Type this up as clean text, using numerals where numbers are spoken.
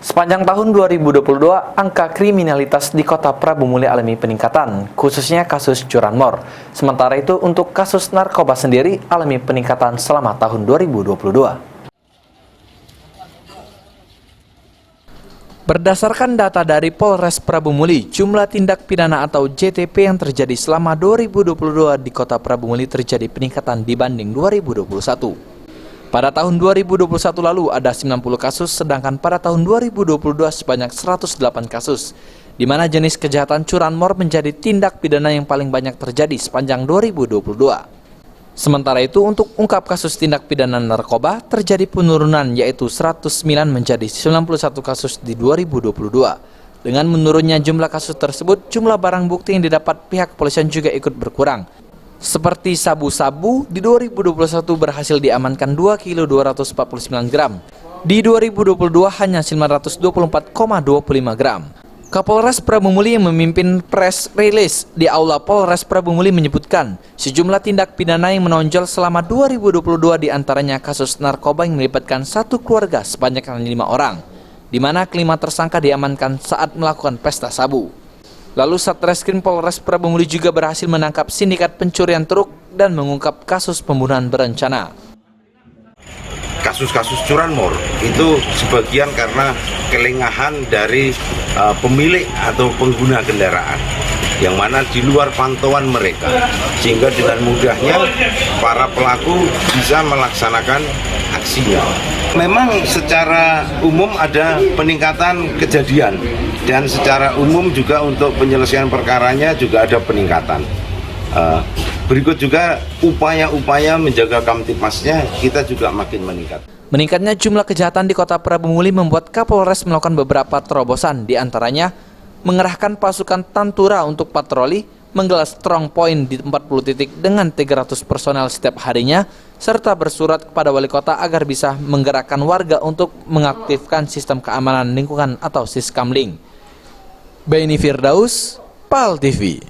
Sepanjang tahun 2022, angka kriminalitas di Kota Prabu Muli alami peningkatan, khususnya kasus curanmor. Sementara itu, untuk kasus narkoba sendiri alami peningkatan selama tahun 2022. Berdasarkan data dari Polres Prabu Muli, jumlah tindak pidana atau JTP yang terjadi selama 2022 di Kota Prabu Muli terjadi peningkatan dibanding 2021. Pada tahun 2021 lalu ada 90 kasus, sedangkan pada tahun 2022 sebanyak 108 kasus, di mana jenis kejahatan curanmor menjadi tindak pidana yang paling banyak terjadi sepanjang 2022. Sementara itu, untuk ungkap kasus tindak pidana narkoba, terjadi penurunan yaitu 109 menjadi 91 kasus di 2022. Dengan menurunnya jumlah kasus tersebut, jumlah barang bukti yang didapat pihak kepolisian juga ikut berkurang. Seperti sabu-sabu, di 2021 berhasil diamankan 2 kilo 249 gram. Di 2022 hanya 924,25 gram. Kapolres Prabu Muli yang memimpin press release di Aula Polres Prabu Muli menyebutkan sejumlah tindak pidana yang menonjol selama 2022 diantaranya kasus narkoba yang melibatkan satu keluarga sebanyak 5 orang, di mana kelima tersangka diamankan saat melakukan pesta sabu. Lalu Satreskrim Polres Prabu Muli juga berhasil menangkap sindikat pencurian truk dan mengungkap kasus pembunuhan berencana. Kasus-kasus curanmor itu sebagian karena kelengahan dari pemilik atau pengguna kendaraan, yang mana di luar pantauan mereka, sehingga dengan mudahnya para pelaku bisa melaksanakan aksinya. Memang secara umum ada peningkatan kejadian, dan secara umum juga untuk penyelesaian perkaranya juga ada peningkatan. Berikut juga upaya-upaya menjaga kamtipmasnya kita juga makin meningkat. Meningkatnya jumlah kejahatan di Kota Prabu Muli membuat Kapolres melakukan beberapa terobosan, diantaranya mengerahkan pasukan Tantura untuk patroli, menggelar strong point di 40 titik dengan 300 personel setiap harinya, serta bersurat kepada wali kota agar bisa menggerakkan warga untuk mengaktifkan sistem keamanan lingkungan atau Siskamling. Beni Firdaus, PAL TV.